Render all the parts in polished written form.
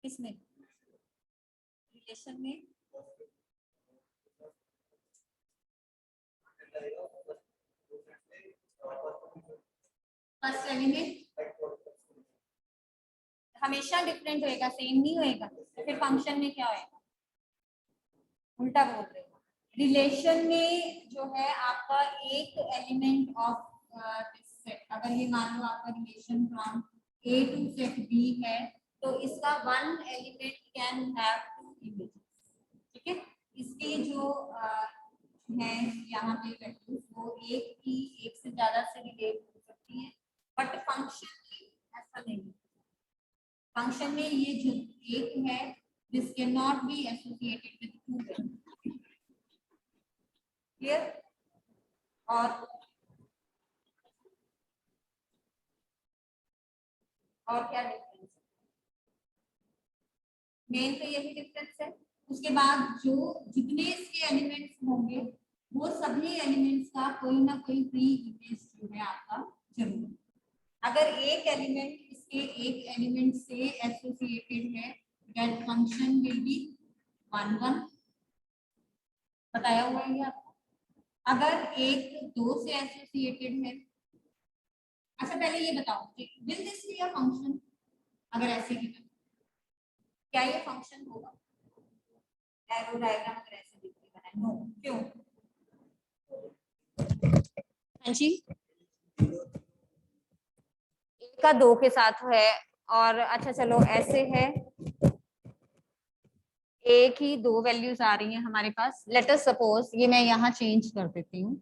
किसमें, रिलेशन में, first element हमेशा डिफरेंट होएगा, सेम नहीं होएगा, तो फिर फंक्शन में क्या होएगा, उल्टा बोल रहे हो। रिलेशन में जो है आपका एक एलिमेंट ऑफ दिस सेट, अगर ये मान लो आपका relation from A to set B है, तो इसका one element can have two images, ठीक है। इसके जो है यहाँ पे वैल्यूज वो एक से ज्यादा से रिलेट हो सकती है, बट फंक्शन में ऐसा नहीं है। फंक्शन में ये जो एक है this can not be associated with two values, clear. और क्या डिफरेंस है, मेन तो यही डिफरेंस है। उसके बाद जो जितने इसके एलिमेंट्स होंगे वो सभी एलिमेंट्स का कोई ना कोई प्री इमेज जो है आपका जरूर, अगर एक एलिमेंट इसके एक एलिमेंट से एसोसिएटेड है दैट फंक्शन विल बी 1 1, बताया हुआ है आपको। अगर एक दो से एसोसिएटेड है, अच्छा पहले ये बताओ will this B a function, अगर ऐसे गिवन क्या ये फंक्शन होगा, एरो डायग्राम अगर ऐसे दिख रहा है, नो, क्यों, हाँ जी, एक का दो के साथ है, और अच्छा चलो ऐसे है, एक ही दो वैल्यूज आ रही हैं हमारे पास, लेट अस सपोज ये मैं यहाँ चेंज कर देती हूँ,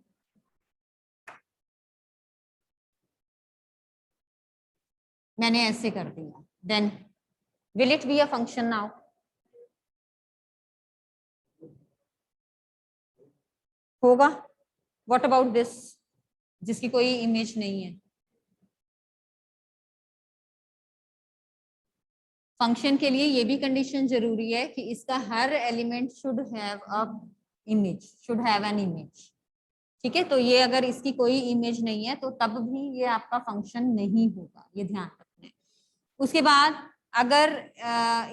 मैंने ऐसे कर दिया, then will it be a function now, होगा। व्हाट अबाउट दिस जिसकी कोई इमेज नहीं है, फंक्शन के लिए ये भी कंडीशन जरूरी है कि इसका हर element should have a image, should have an image, ठीक है। तो ये अगर इसकी कोई इमेज नहीं है तो तब भी ये आपका फंक्शन नहीं होगा, ये ध्यान रखना है। उसके बाद अगर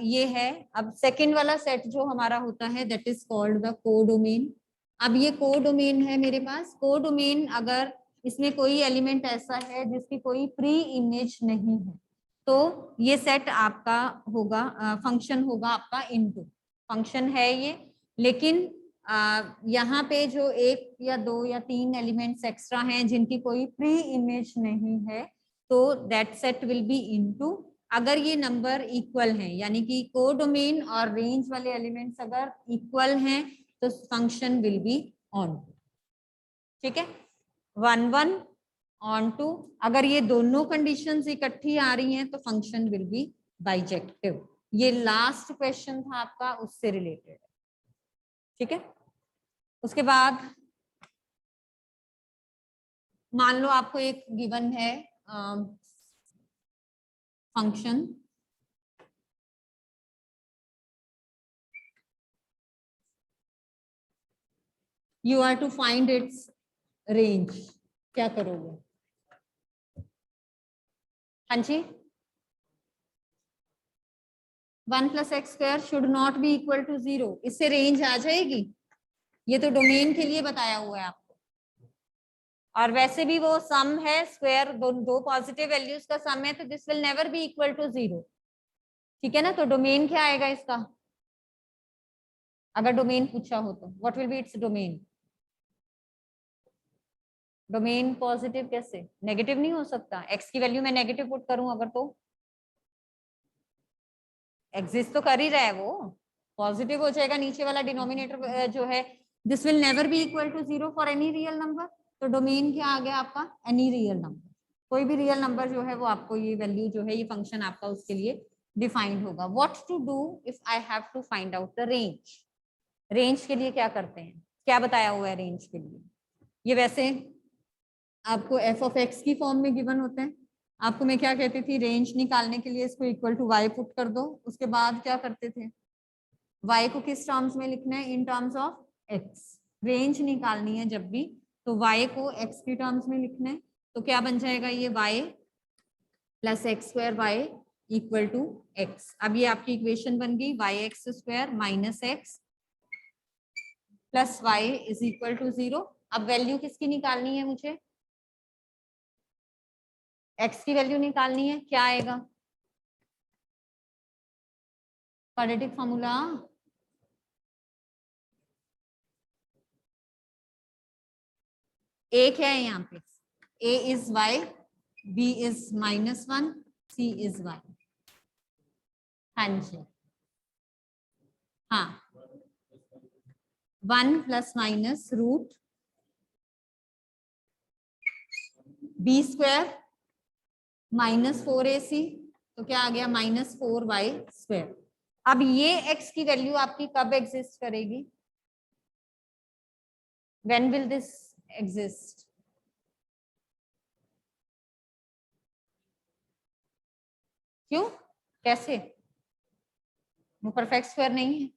ये है, अब सेकंड वाला सेट जो हमारा होता है that is called the codomain. अब ये कोडोमेन है मेरे पास, कोडोमेन अगर इसमें कोई एलिमेंट ऐसा है जिसकी कोई प्री इमेज नहीं है तो ये सेट आपका होगा फंक्शन होगा आपका इनटू, फंक्शन है ये, लेकिन यहाँ पे जो एक या दो या तीन एलिमेंट्स एक्स्ट्रा हैं जिनकी कोई प्री इमेज नहीं है तो that set will be into. अगर ये नंबर इक्वल हैं, यानी कि कोडोमेन और रेंज वाले एलिमेंट्स अगर इक्वल हैं तो फंक्शन विल बी ऑन, ठीक है, 1 1 ऑन टू। अगर ये दोनों कंडीशंस इकट्ठी आ रही हैं तो फंक्शन विल बी बाइजेक्टिव। ये लास्ट क्वेश्चन था आपका, उससे रिलेटेड, ठीक है। उसके बाद मान लो आपको एक गिवन है function you are to find its range, क्या करोगे, हाँ जी, 1 + x² should not be equal to 0, इससे रेंज आ जाएगी, ये तो डोमेन के लिए बताया हुआ है आपको। और वैसे भी वो सम है, स्क्वायर दो पॉजिटिव वैल्यूज का सम है, तो this will never be equal to 0, ठीक है ना। तो डोमेन क्या आएगा इसका, अगर डोमेन पूछा हो तो what will be its domain, domain positive कैसे, नेगेटिव नहीं हो सकता, एक्स की वैल्यू मैं नेगेटिव पुट करूं अगर तो एग्जिस्ट तो कर ही रहा है, वो पॉजिटिव हो जाएगा, नीचे वाला डिनोमिनेटर जो है this will never be equal to 0 for any real number. तो डोमेन क्या आ गया आपका, एनी रियल नंबर, कोई भी रियल नंबर जो है वो आपको ये वैल्यू जो है ये फंक्शन आपका उसके लिए डिफाइंड होगा। What to do if I have to find out the range, range के लिए क्या करते हैं, क्या बताया हुआ है रेंज के लिए, ये वैसे आपको एफ ऑफ एक्स की फॉर्म में गिवन होते हैं। आपको मैं क्या कहती थी, रेंज निकालने के लिए इसको इक्वल टू वाई पुट कर दो, उसके बाद क्या करते थे, वाई को किस टर्म्स में लिखना है, in terms of x, range निकालनी है जब भी तो वाई को एक्स की टर्म्स में लिखना है, तो क्या बन जाएगा ये y + x² y equal to x. अब ये आपकी इक्वेशन बन गई y x square minus x plus y is equal to 0। अब वैल्यू किसकी निकालनी है मुझे? एक्स की वैल्यू निकालनी है। क्या आएगा? क्वाड्रेटिक फॉर्मूला ए क्या है यहाँ पे? A is y, b is -1, c is y. हाँ जी, हाँ 1 plus minus root b square -4ac, तो क्या आ गया? -4y²। अब ये x की वैल्यू आपकी कब एग्जिस्ट करेगी? When will this exist? क्यों? कैसे? वो परफेक्ट स्क्वायर नहीं है।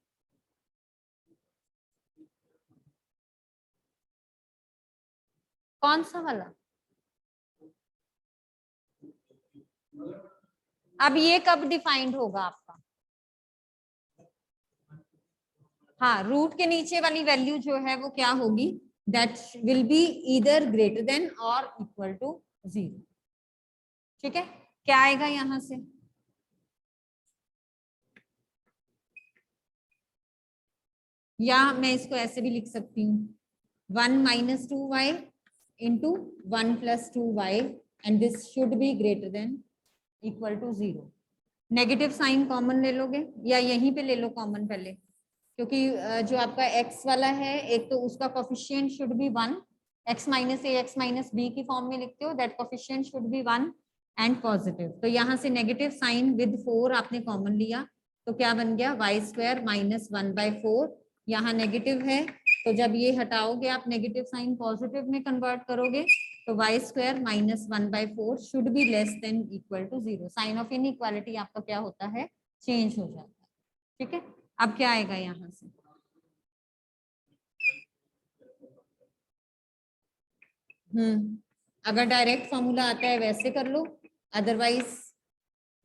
कौन सा वाला? अब ये कब डिफाइंड होगा आपका? हाँ, रूट के नीचे वाली वैल्यू जो है वो क्या होगी? That will be either greater than और इक्वल टू 0। ठीक है, क्या आएगा यहां से? या मैं इसको ऐसे भी लिख सकती हूँ 1 - 2y into 1 + 2y and this should be greater than equal to 0। Negative sign common ले लोगे या यहीं पे ले लो कॉमन पहले, क्योंकि जो आपका x वाला है एक तो उसका coefficient should be 1, x - a x - b की फॉर्म में लिखते हो, that coefficient should be 1 and positive. तो यहाँ से नेगेटिव साइन विद 4 आपने कॉमन लिया, तो क्या बन गया? y² -1/4। यहाँ नेगेटिव है, तो जब ये हटाओगे आप नेगेटिव साइन पॉजिटिव में कन्वर्ट करोगे, तो y² -1/4 should be less than equal to 0। Sign of inequality आपका क्या होता है? चेंज हो जाता है। ठीक है, अब क्या आएगा यहां से? अगर डायरेक्ट फॉर्मूला आता है वैसे कर लो, अदरवाइज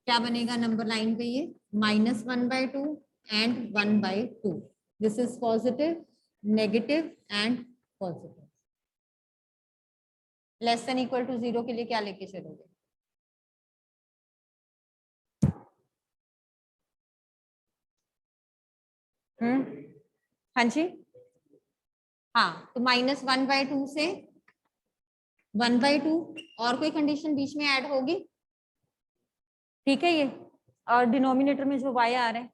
क्या बनेगा नंबर लाइन पे? ये -1/2 and 1/2। This is positive, negative and positive. Less than equal to 0 के लिए क्या लेके चलोगे? हाँ जी, हाँ, तो -1/2 से 1/2 और कोई कंडीशन बीच में ऐड होगी? ठीक है, ये और डिनोमिनेटर में जो y आ रहा है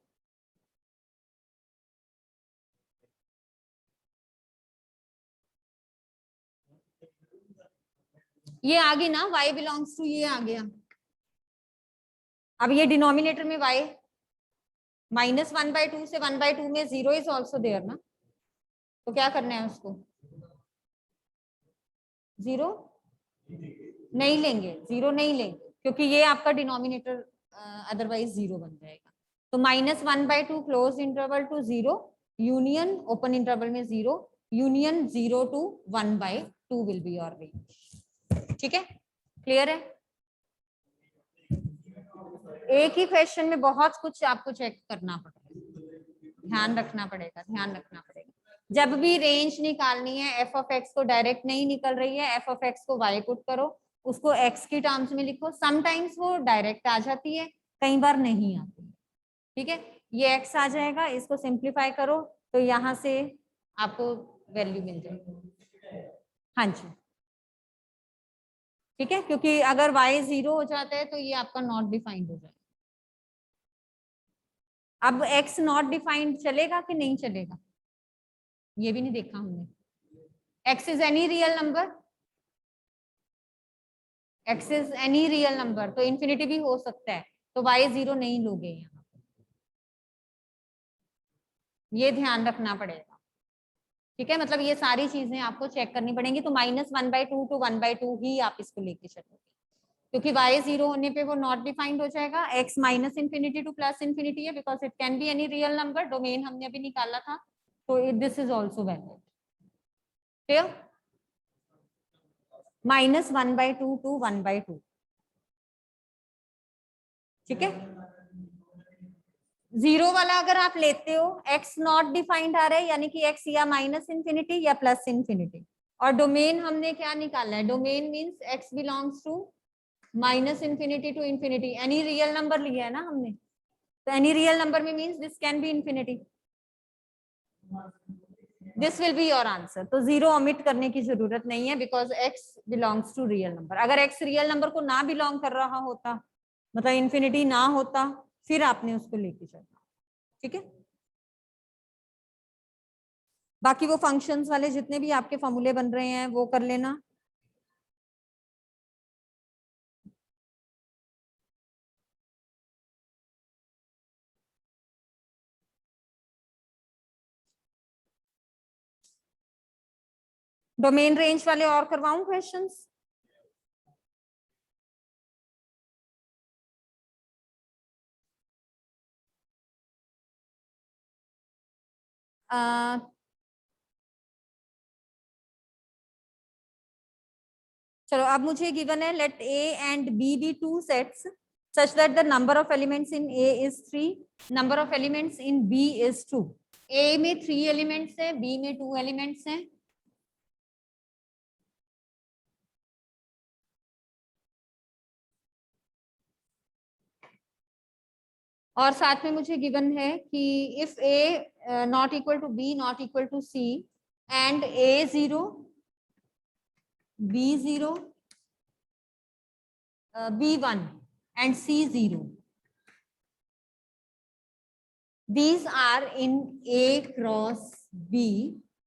ये आ गई ना, y बिलोंग्स टू ये आ गया। अब ये डिनोमिनेटर में y -1/2 से 1/2 में 0 इज ऑल्सो देयर ना, तो क्या करना है उसको? 0 नहीं लेंगे, 0 नहीं लेंगे, क्योंकि ये आपका डिनोमिनेटर अदरवाइज 0 बन जाएगा। तो -1/2 close interval to 0 union open interval में 0 union 0 to 1/2 will be your range. ठीक है, क्लियर है? एक ही क्वेश्चन में बहुत कुछ आपको चेक करना पड़ेगा, ध्यान रखना पड़ेगा, ध्यान रखना पड़ेगा। जब भी रेंज निकालनी है एफ ऑफ एक्स को डायरेक्ट नहीं निकल रही है, एफ ऑफ एक्स को वाई पुट करो, उसको एक्स की टर्म्स में लिखो। समटाइम्स वो डायरेक्ट आ जाती है, कई बार नहीं आती है। ठीक है, ये एक्स आ जाएगा, इसको सिंप्लीफाई करो तो यहाँ से आपको वैल्यू मिल जाएगी। हाँ जी, ठीक है, क्योंकि अगर y 0 हो जाता है तो ये आपका नॉट डिफाइंड हो जाएगा। अब x नॉट डिफाइंड चलेगा कि नहीं चलेगा? ये भी नहीं देखा हमने। x is any real number, x is any real number, तो इन्फिनिटी भी हो सकता है, तो y 0 नहीं लोगे यहाँ, ये ध्यान रखना पड़ेगा। ठीक है, मतलब ये सारी चीजें आपको चेक करनी पड़ेंगी। तो -1/2 to 1/2 ही आप इसको लेके चलोगे, क्योंकि y 0 होने पे वो नॉट डिफाइंड हो जाएगा। x -∞ to +∞ है, because it can be any real number, domain हमने अभी निकाला था, तो this is also valid. Clear? -1/2 to 1/2। ठीक है, जीरो वाला अगर आप लेते हो एक्स नॉट डिफाइंड आ रहा है, यानी कि एक्स या माइनस इंफिनिटी या प्लस इंफिनिटी। और डोमेन हमने क्या निकालना है, domain means x belongs to minus infinity to infinity. Any real number लिया है ना हमने, तो एनी रियल नंबर में means this can be infinity, this will be your answer. तो जीरो ओमिट करने की जरूरत नहीं है, because x belongs to real number. अगर एक्स रियल नंबर को ना बिलोंग कर रहा होता, मतलब इंफिनिटी ना होता, फिर आपने उसको लेके चलना। ठीक है, बाकी वो फंक्शंस वाले जितने भी आपके फॉर्मूले बन रहे हैं वो कर लेना। डोमेन रेंज वाले और करवाऊं क्वेश्चंस? चलो, अब मुझे गिवन है let A and B be two sets such that the number of elements in A is 3, number of elements in B is 2। A में 3 एलिमेंट्स है, B में 2 एलिमेंट्स हैं। और साथ में मुझे गिवन है कि if A not equal to B not equal to C and A 0 B 0 B 1 and C 0, these are in A cross B,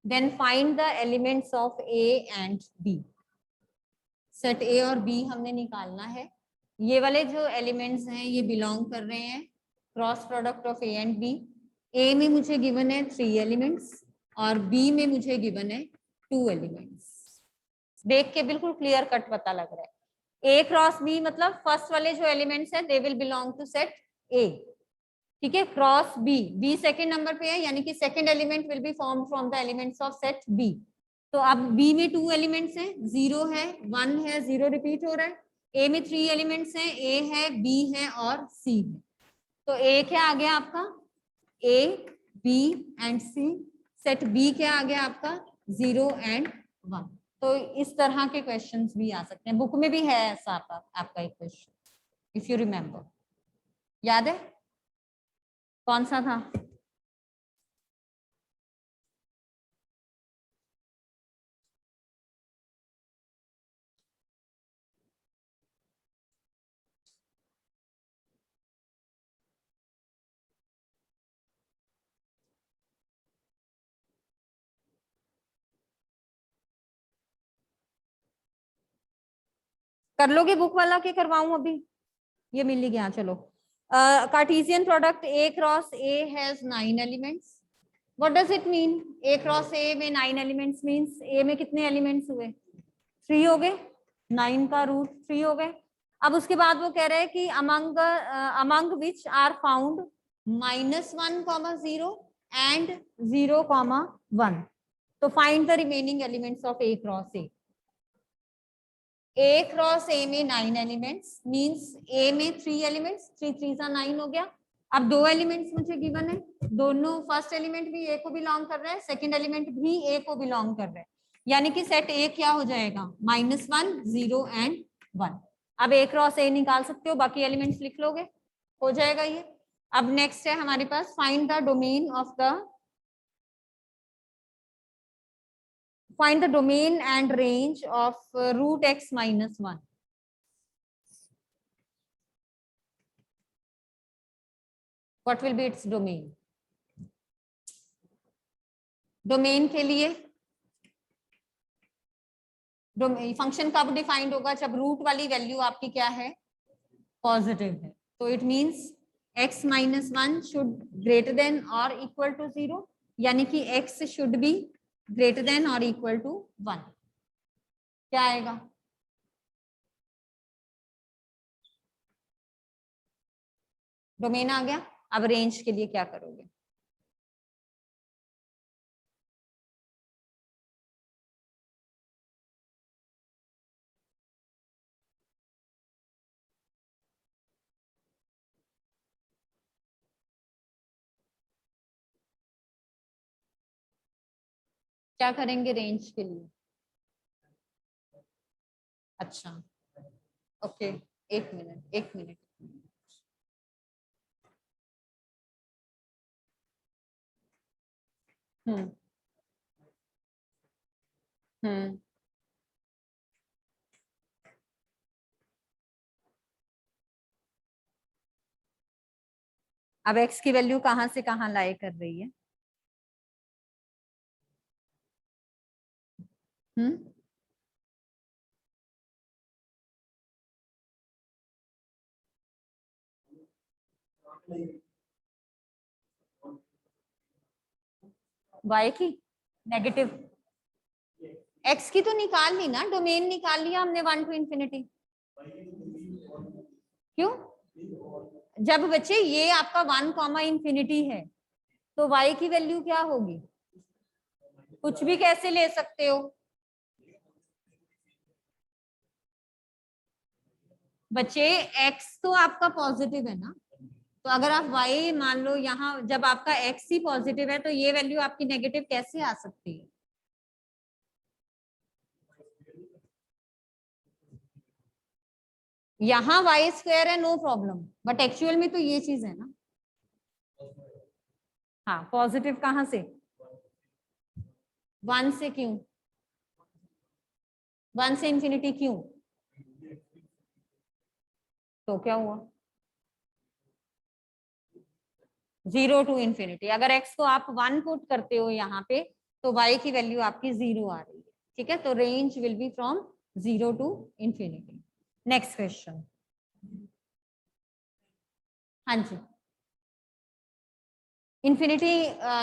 then find the elements of A and B। Set A और B हमने निकालना है। ये वाले जो elements हैं ये belong कर रहे हैं cross product of A and B। A में मुझे गिवन है 3 एलिमेंट्स और B में मुझे गिवन है 2 एलिमेंट्स। देख के बिल्कुल क्लियर कट पता लग रहा है। A क्रॉस B मतलब फर्स्ट वाले जो एलिमेंट्स हैं they will belong to set A। ठीक है, क्रॉस B सेकेंड नंबर पे है, यानी कि second element will be form from the elements of set B। तो अब B में 2 एलिमेंट्स हैं, 0 है 1 है, 0 रिपीट हो रहा है। A में 3 एलिमेंट्स हैं, A है B है और C है। तो A क्या आ गया आपका, A B and C। Set B क्या आ गया आपका, 0 एंड 1। तो इस तरह के क्वेश्चंस भी आ सकते हैं, बुक में भी है ऐसा आपका एक क्वेश्चन, इफ यू रिमेम्बर। याद है कौन सा था? कर लोगे बुक वाला के करवाऊं अभी? ये मिल ही गया, चलो। Cartesian product A cross A has 9 elements. What does it mean? A cross A में 9 एलिमेंट्स मींस A में कितने एलिमेंट्स हुए, 3 हो गए, 9 का रूट 3 हो गए। अब उसके बाद वो कह रहे हैं कि among which are found -1, 0 and 0, 1। तो find the remaining elements of A cross A। A cross A में 9 एलिमेंट्स मींस A में 3 एलिमेंट्स, 3 3 सा 9 हो गया। अब 2 एलिमेंट्स मुझे गिवन है, दोनों फर्स्ट एलिमेंट भी A को बिलोंग कर रहा है, सेकंड एलिमेंट भी A को बिलोंग कर रहा है, यानी कि सेट A क्या हो जाएगा, -1, 0 एंड 1। अब A क्रॉस A निकाल सकते हो, बाकी एलिमेंट्स लिख लोगे, हो जाएगा ये। अब नेक्स्ट है हमारे पास find the domain of the find the domain and range of root x minus 1। what will be its domain? Domain के लिए फंक्शन कब डिफाइंड होगा, जब रूट वाली वैल्यू आपकी क्या है, पॉजिटिव है। तो it means x minus 1 should greater than और इक्वल टू 0, यानी कि x should be greater than और इक्वल टू 1। क्या आएगा, डोमेन आ गया। अब रेंज के लिए क्या करोगे, क्या करेंगे रेंज के लिए? अच्छा ओके, एक मिनट एक मिनट। हम्म हम्म अब x की वैल्यू कहाँ से कहाँ लाई कर रही है? हम्म y की नेगेटिव, x की तो निकाल ली ना, डोमेन निकाल लिया हमने 1 to इंफिनिटी। क्यों? जब बच्चे ये आपका 1 कॉमा इंफिनिटी है तो y की वैल्यू क्या होगी? कुछ भी कैसे ले सकते हो बच्चे, x तो आपका पॉजिटिव है ना, तो अगर आप y मान लो, यहाँ जब आपका x ही पॉजिटिव है तो ये वैल्यू आपकी नेगेटिव कैसे आ सकती है? यहाँ वाई स्क्वायर है नो प्रॉब्लम, बट एक्चुअल में तो ये चीज है ना। हाँ पॉजिटिव कहाँ से? 1 से क्यों? 1 से इंफिनिटी क्यों? तो क्या हुआ? 0 टू इंफिनिटी। अगर x को आप 1 पुट करते हो यहाँ पे तो y की वैल्यू आपकी 0 आ रही है। ठीक है, तो range will be from 0 to infinity. Next question. हाँ जी, इंफिनिटी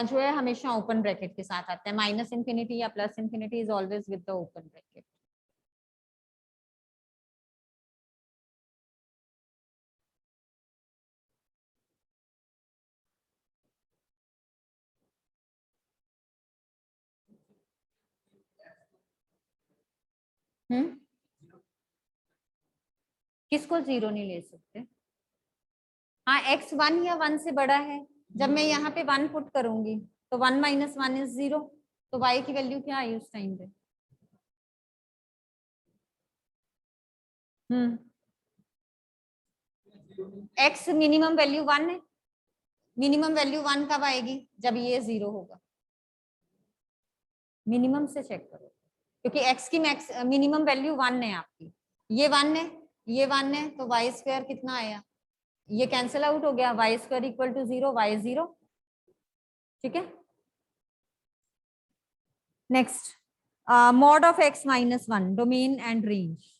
जो है हमेशा ओपन ब्रैकेट के साथ आता है, माइनस इंफिनिटी या plus infinity is always with the open bracket. किसको 0 नहीं ले सकते? हाँ x 1 या 1 से बड़ा है, जब मैं यहाँ पे 1 पुट करूंगी तो 1 माइनस 1 इज 0, तो y की वैल्यू क्या आई उस टाइम पे? x मिनिमम वैल्यू 1 है, मिनिमम वैल्यू 1 कब आएगी? जब ये 0 होगा। मिनिमम से चेक करो, क्योंकि x की मैक्स मिनिमम वैल्यू 1 है आपकी, ये 1 है, ये 1 है, तो y स्क्वायर कितना आया? ये कैंसिल आउट हो गया, y square equal to 0, y 0। ठीक है, next, mod of x minus 1, domain and range।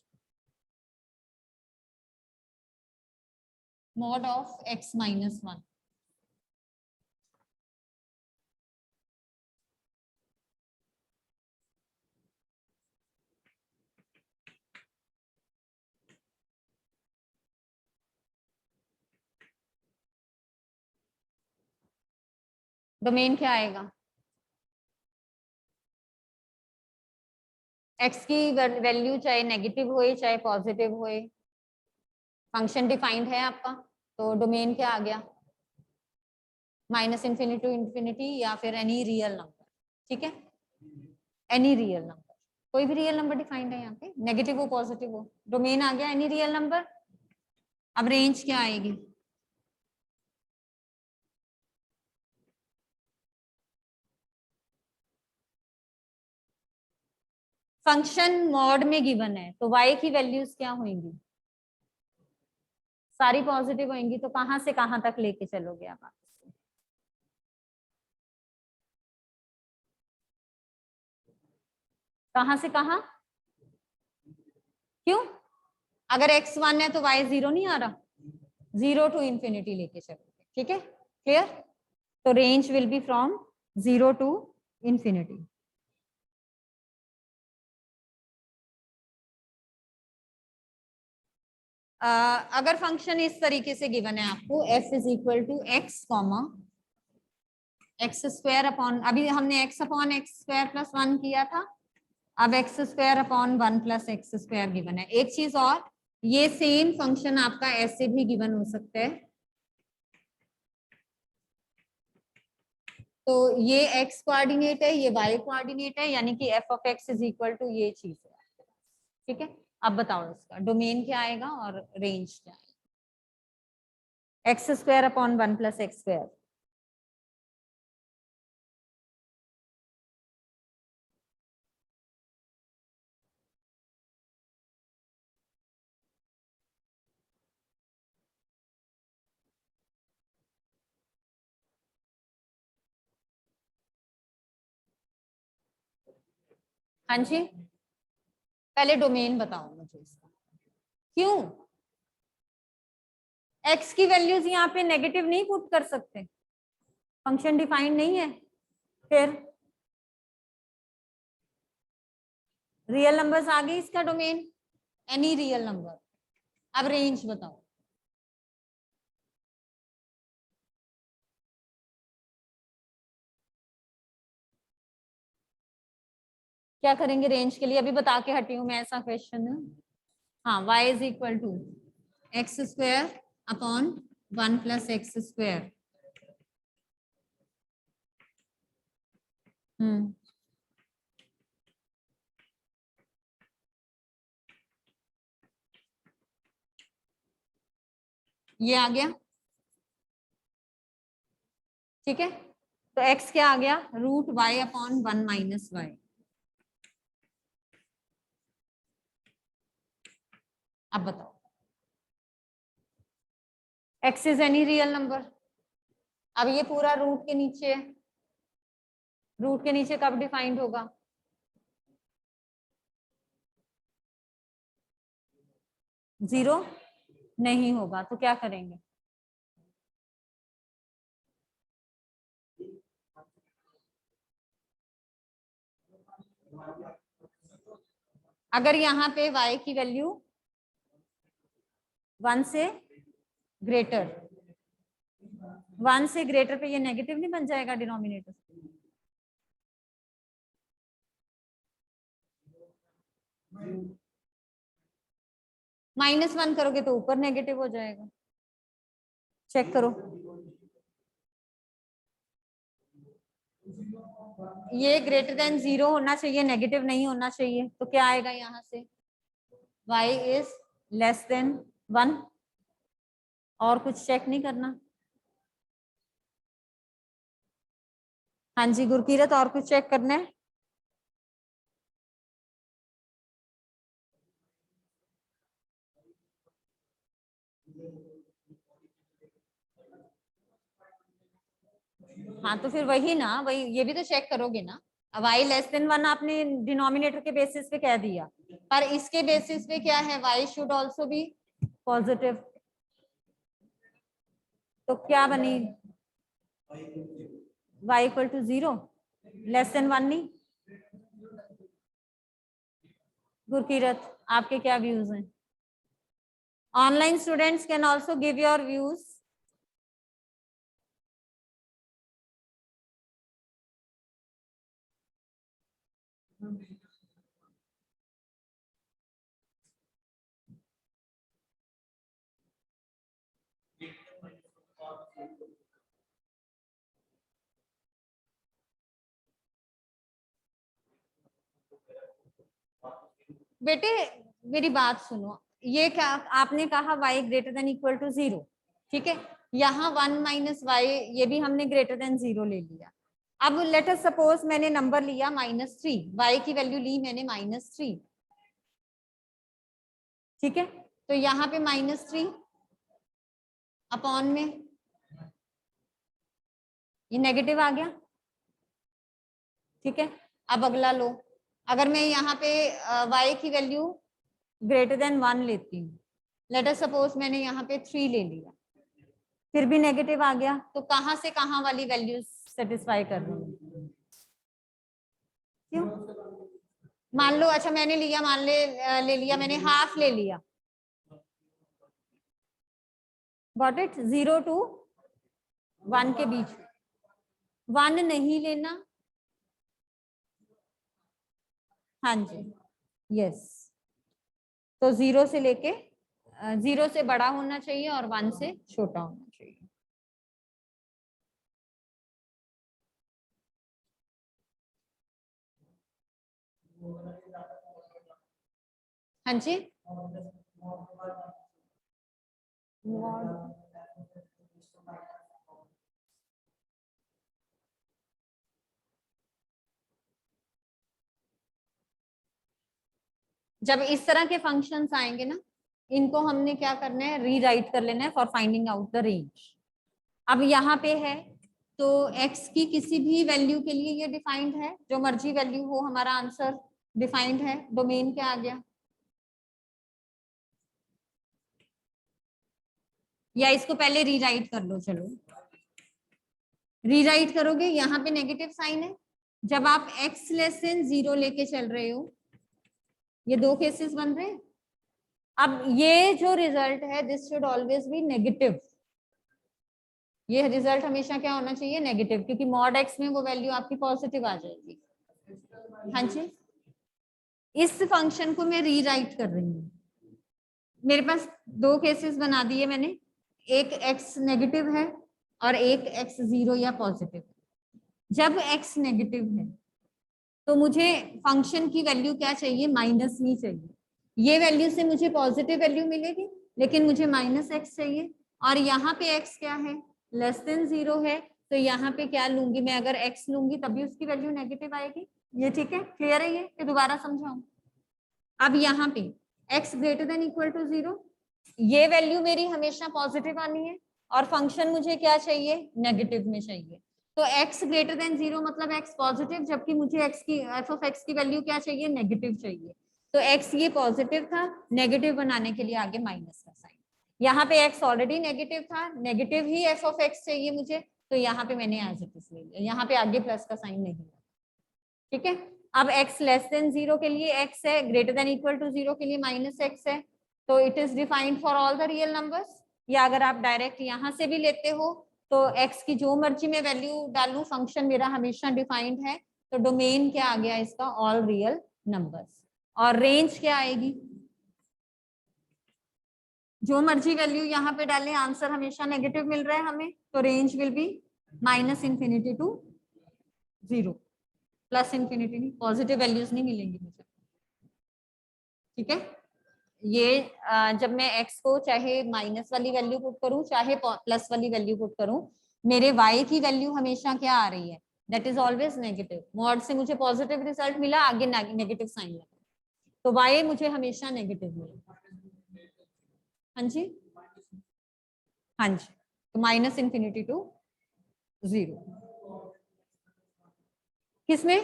mod of x minus 1, domain क्या आएगा? x की वैल्यू चाहे नेगेटिव होए चाहे पॉजिटिव होए, फंक्शन डिफाइंड है आपका, तो डोमेन क्या आ गया? माइनस इंफिनिटी टू इंफिनिटी या फिर एनी रियल नंबर। ठीक है, एनी रियल नंबर, कोई भी रियल नंबर डिफाइंड है यहाँ पे, नेगेटिव हो पॉजिटिव हो, डोमेन आ गया एनी रियल नंबर। अब रेंज क्या आएगी? फंक्शन मॉड में गिवन है तो y की वैल्यूज क्या होंगी? सारी पॉजिटिव होंगी, तो कहां से कहां तक लेके चलोगे आप? कहां से कहां? क्यों? अगर x 1 है तो y 0 नहीं आ रहा? 0 टू इंफिनिटी लेके चलोगे। ठीक है, क्लियर? तो range will be from 0 to infinity. अगर फंक्शन इस तरीके से गिवन है आपको, f is equal to x comma x square upon, अभी हमने x upon x square plus 1 किया था, अब x square upon 1 plus x square given है। एक चीज और, ये सेम फंक्शन आपका ऐसे भी गिवन हो सकता है, तो ये x कोऑर्डिनेट है, ये y कोऑर्डिनेट है, यानी कि f of x is equal to ये चीज है। ठीक है, अब बताओ इसका डोमेन क्या आएगा और रेंज क्या आएगा। X square upon 1 plus x square. हाँ जी, पहले डोमेन बताओ मुझे इसका। क्यों x की वैल्यूज यहाँ पे नेगेटिव नहीं पुट कर सकते, फंक्शन डिफाइंड नहीं है। फिर रियल नंबर्स आ गई इसका डोमेन, एनी रियल नंबर। अब रेंज बताओ। क्या करेंगे रेंज के लिए, अभी बता के हटी हूं मैं, ऐसा क्वेश्चन है। हाँ, y is equal to x square upon 1 plus x square. ये आ गया। ठीक है, तो x क्या आ गया, root y upon 1 minus y. अब बताओ x is any real number. अब ये पूरा रूट के नीचे है, रूट के नीचे कब डिफाइंड होगा, जीरो नहीं होगा, तो क्या करेंगे, अगर यहाँ पे y की वैल्यू 1 से ग्रेटर, 1 से ग्रेटर पे ये नेगेटिव नहीं बन जाएगा डिनोमिनेटर। -1 करोगे तो ऊपर नेगेटिव हो जाएगा, चेक करो। ये ग्रेटर देन 0 होना चाहिए, नेगेटिव नहीं होना चाहिए, तो क्या आएगा यहाँ से, y इज लेस देन 1। और कुछ चेक नहीं करना। हाँ जी गुरकीरत, और कुछ चेक करना है। हाँ तो फिर वही ना, वही ये भी तो चेक करोगे ना। अब y लेस देन 1 आपने डिनोमिनेटर के बेसिस पे कह दिया, पर इसके बेसिस पे क्या है, y should also be positive. तो क्या बनी, y equal to 0, less than 1 नहीं। गुरकीरत आपके क्या व्यूज हैं, online students can also give your views. बेटे मेरी बात सुनो, ये क्या आपने कहा y greater than equal to 0, ठीक है, यहाँ 1 माइनस वाई ये भी हमने ग्रेटर देन 0 ले लिया। अब लेट अस सपोज मैंने नंबर लिया -3, y की वैल्यू ली मैंने -3, ठीक है, तो यहाँ पे -3 अपॉन में ये नेगेटिव आ गया। ठीक है, अब अगला लो, अगर मैं यहाँ पे y की वैल्यू ग्रेटर देन 1 लेती हूँ, लेट अस सपोज मैंने यहाँ पे 3 ले लिया, फिर भी नेगेटिव आ गया, तो कहाँ से कहाँ वाली वैल्यू सेटिस्फाई कर रही हूँ, क्यों। मान लो अच्छा मैंने लिया, मान ले लिया मैंने हाफ ले लिया, गॉट इट, 0 to 1 के बीच, 1 नहीं लेना। हाँ जी यस, तो 0 से लेके 0 से बड़ा होना चाहिए और 1 से छोटा होना चाहिए। हाँ जी, जब इस तरह के फंक्शंस आएंगे ना, इनको हमने क्या करना है, रीराइट कर लेना है for finding out the range. अब यहाँ पे है तो x की किसी भी वैल्यू के लिए ये डिफाइंड है, जो मर्जी वैल्यू हो हमारा आंसर डिफाइंड है। डोमेन क्या आ गया, या इसको पहले रीराइट कर लो, चलो रीराइट करोगे, यहाँ पे नेगेटिव साइन है। जब आप x लेस देन 0 लेके चल रहे हो, ये दो केसेस बन रहे हैं। अब ये जो रिजल्ट है this should always be negative, ये रिजल्ट हमेशा क्या होना चाहिए, नेगेटिव, क्योंकि मॉड x में वो वैल्यू आपकी पॉजिटिव आ जाएगी। हाँ जी, इस फंक्शन को मैं रीराइट कर रही हूँ। मेरे पास दो केसेस बना दिए मैंने, एक x नेगेटिव है और एक x 0 या पॉजिटिव। जब x नेगेटिव है तो मुझे फंक्शन की वैल्यू क्या चाहिए, माइनस ही चाहिए। ये वैल्यू से मुझे पॉजिटिव वैल्यू मिलेगी, लेकिन मुझे माइनस x चाहिए। और यहाँ पे x क्या है, लेस देन 0 है, तो यहाँ पे क्या लूंगी मैं, अगर x लूंगी तभी उसकी वैल्यू नेगेटिव आएगी। ये ठीक है, क्लियर है ये, कि दोबारा समझाऊं। अब यहाँ पे x greater than equal to 0, ये वैल्यू मेरी हमेशा पॉजिटिव आनी है, और फंक्शन मुझे क्या चाहिए, नेगेटिव में चाहिए। तो x ग्रेटर देन 0 मतलब x पॉजिटिव, जबकि मुझे x की f ऑफ x की वैल्यू क्या चाहिए, नेगेटिव चाहिए। तो x ये पॉजिटिव था, नेगेटिव बनाने के लिए आगे माइनस का साइन। यहाँ पे x ऑलरेडी नेगेटिव था, negative he f of x चाहिए मुझे, तो यहाँ पे मैंने एज इट इज ले लिया, यहाँ पे आगे प्लस का साइन नहीं है। ठीक है, अब x लेस देन 0 के लिए x है, ग्रेटर देन इक्वल टू 0 के लिए माइनस x है, तो it is defined for all the real numbers. या अगर आप डायरेक्ट यहाँ से भी लेते हो तो x की जो मर्जी में वैल्यू डालू, फंक्शन मेरा हमेशा डिफाइंड है। तो डोमेन क्या आ गया इसका, ऑल रियल नंबर्स। और रेंज क्या आएगी, जो मर्जी वैल्यू यहाँ पे डालें, आंसर हमेशा नेगेटिव मिल रहा है हमें, तो range will be minus infinity to 0, plus infinity नहीं, पॉजिटिव वैल्यूज नहीं मिलेंगी मुझे। ठीक है, ये जब मैं x को चाहे माइनस वाली वैल्यू पुट करूं चाहे प्लस वाली वैल्यू पुट करूं, मेरे y की वैल्यू हमेशा क्या आ रही है, that is always negative. Mod से मुझे पॉजिटिव रिजल्ट मिला, आगे नेगेटिव साइन लगा, तो y मुझे हमेशा नेगेटिव मिला। हाँ जी, हाँ जी, तो माइनस इंफिनिटी टू 0 किसमें,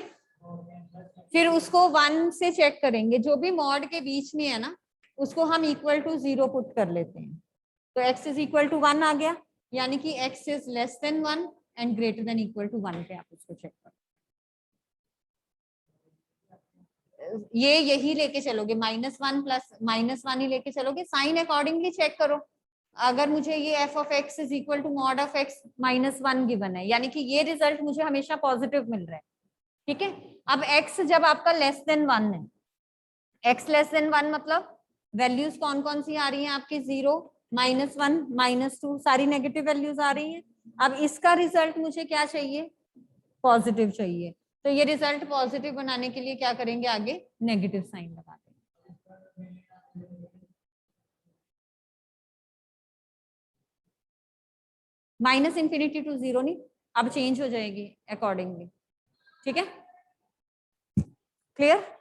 फिर उसको 1 से चेक करेंगे, जो भी मॉड के बीच में है ना उसको हम इक्वल टू 0 पुट कर लेते हैं। तो x इज इक्वल टू 1 आ गया, यानी कि x is less than 1 and greater than equal to 1 पे आप उसको चेक करो। ये यही लेके चलोगे, -1 प्लस -1 ही लेके चलोगे, साइन अकॉर्डिंगली चेक करो। अगर मुझे ये f of x is equal to mod of x -1 given है, यानी कि ये रिजल्ट मुझे हमेशा पॉजिटिव मिल रहा है। ठीक है, अब x जब आपका लेस देन 1 है, x लेस देन 1 मतलब वैल्यूज कौन कौन सी आ रही हैं आपकी, 0, -1, -2, सारी नेगेटिव वैल्यूज आ रही हैं। अब इसका रिजल्ट मुझे क्या चाहिए, पॉजिटिव चाहिए, तो ये रिजल्ट पॉजिटिव बनाने के लिए क्या करेंगे, आगे नेगेटिव साइन लगा देंगे। माइनस इंफिनिटी टू 0 नहीं, अब चेंज हो जाएगी अकॉर्डिंगली। ठीक है, clear.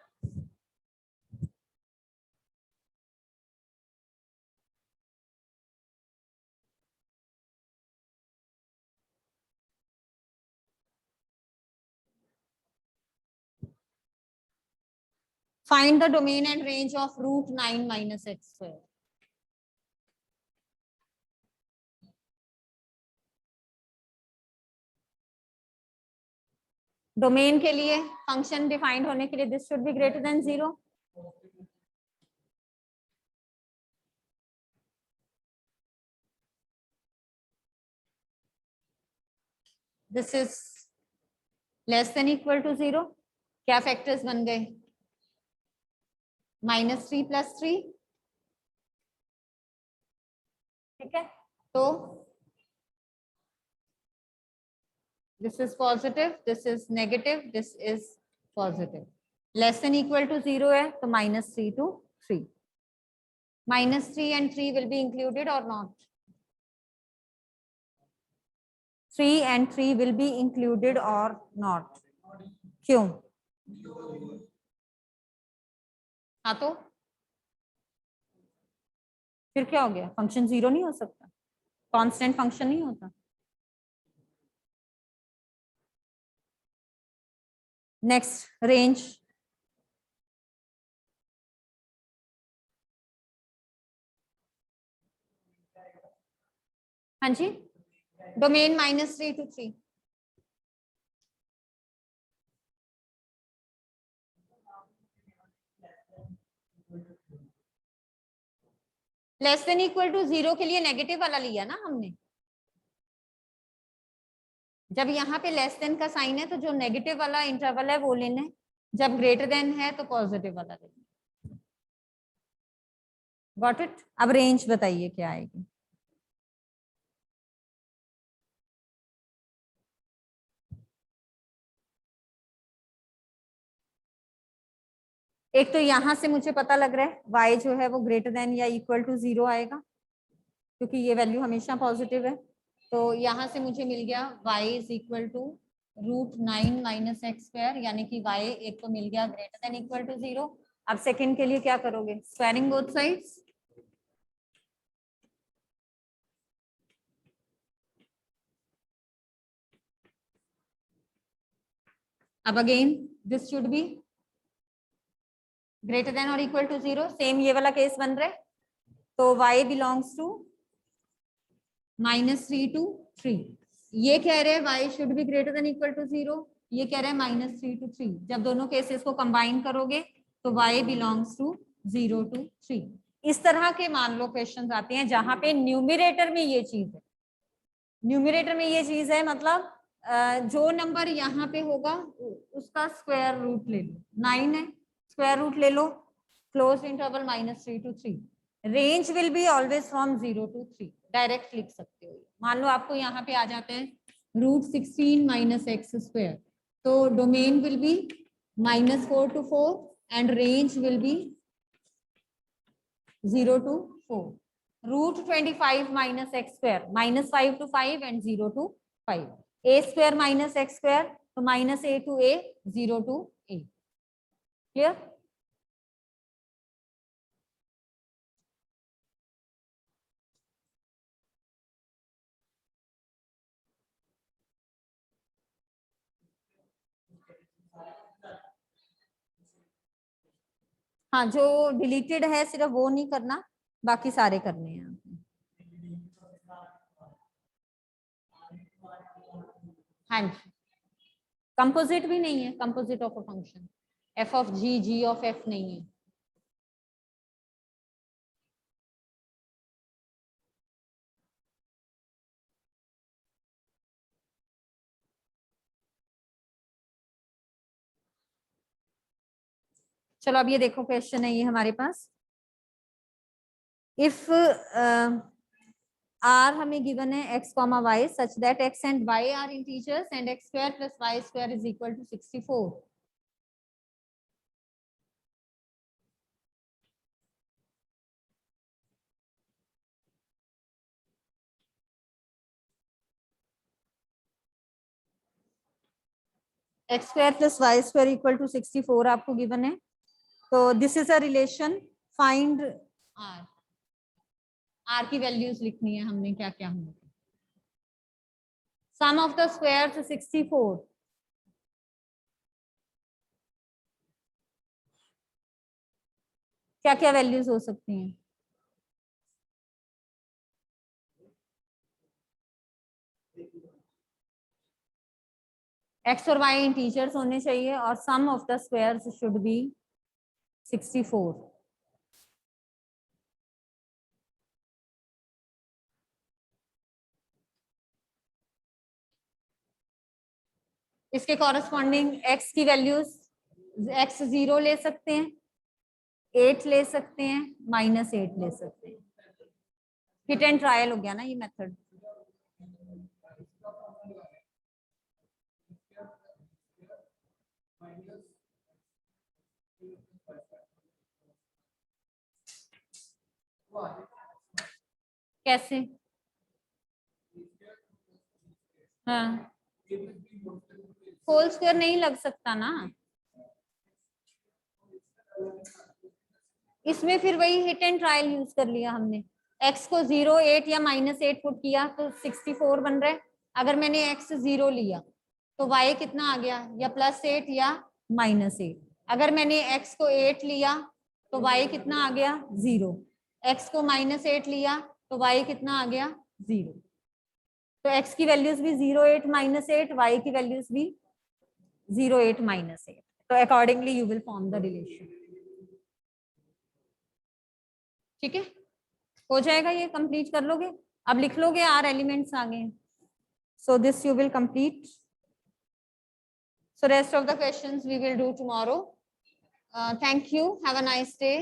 Find the domain and range of √9 minus x square. Domain के लिए फंक्शन डिफाइंड होने के लिए this should be greater than 0। This is less than equal to 0। क्या फैक्टर्स बन गए, -3 + 3। ठीक है, तो this is positive, this is negative, this is positive। Less than equal to 0 है तो -3 to 3. -3 and 3 will be included or not? 3 and 3 will be included or not? क्यों? हाँ तो फिर क्या हो गया? फंक्शन 0 नहीं हो सकता? कांस्टेंट फंक्शन नहीं होता? Next, range. हाँ जी, domain -3 to 3. Less than equal to 0 के लिए नेगेटिव वाला लिया ना हमने. जब यहाँ पे लेस देन का साइन है तो जो नेगेटिव वाला इंटरवल है वो लेना है. जब ग्रेटर देन है तो पॉजिटिव वाला लेना है. Got it? अब रेंज बताइए क्या आएगी. एक तो यहां से मुझे पता लग रहा है y जो है वो ग्रेटर देन या इक्वल टू 0 आएगा, क्योंकि ये वैल्यू हमेशा पॉजिटिव है. तो यहाँ से मुझे मिल गया y is equal to √9 - x², यानी कि y एक तो मिल गया ग्रेटर देन इक्वल टू 0. अब सेकंड के लिए क्या करोगे? Squaring both sides. अब again this should be greater than और इक्वल टू 0. सेम ये वाला केस बन रहा है. तो y बिलोंग्स टू -3 to 3. ये कह रहे हैं y should be greater than equal to 0. ये कह रहे हैं -3 to 3. जब दोनों केसेस को कंबाइन करोगे तो y बिलोंग्स टू 0 to 3. इस तरह के मान लो क्वेश्चंस आते हैं जहां पे न्यूमरेटर में ये चीज है. न्यूमरेटर में ये चीज है मतलब जो नंबर यहाँ पे होगा उसका स्क्वायर रूट ले लो. 9 है, स्क्वायर रूट ले लो. Close interval -3 to 3. Range will be always from 0 to 3. Direct लिख सकते हो. मान लो आपको यहाँ पे आ जाते हैं √16 - x², तो domain will be -4 to 4 and range will B 0 to 4. √25 - x², -5 to 5 and 0 to 5. a² - x², तो -a to a, 0 to a. Clear? हाँ, जो डिलीटेड है सिर्फ वो नहीं करना, बाकी सारे करने हैं. हाँ जी, कंपोजिट भी नहीं है. Composite of a function f of g, g of f नहीं है. चलो अब ये देखो, क्वेश्चन है ये हमारे पास. इफ r हमें गिवन है x, y such that x and y are integers and x² + y² is equal to 64. x² + y² equal to 64 आपको गिवन है. तो this is a relation. Find r. r की values लिखनी है हमने क्या क्या होंगे. सम ऑफ द स्क्वायर्स 64. क्या क्या वैल्यूज हो सकती हैं? x और y इंटीजर्स होने चाहिए और sum of the squares should be 64. इसके कॉरेस्पॉन्डिंग x की वैल्यूज, x 0 ले सकते हैं, 8 ले सकते हैं, -8 ले सकते हैं. हिट एंड ट्रायल हो गया ना ये मेथड. कैसे? हाँ, होल स्क्वायर नहीं लग सकता ना इसमें, फिर वही हिट एंड ट्रायल यूज कर लिया हमने। x को 0, 8 या -8 पुट किया तो 64 बन रहा है। अगर मैंने x 0 लिया तो y कितना आ गया, या +8 या -8। अगर मैंने x को 8 लिया तो y कितना आ गया, 0। x को -8 लिया तो y कितना आ गया, 0। तो x की वैल्यूज भी 0, 8, -8, y की वैल्यूज भी 0, 8, -8। तो accordingly you will form the relation. ठीक है, हो जाएगा, ये कंप्लीट कर लोगे। अब लिख लोगे आर एलिमेंट्स आ गए। So this you will complete. So rest of the questions we will do tomorrow. Thank you. Have a nice day.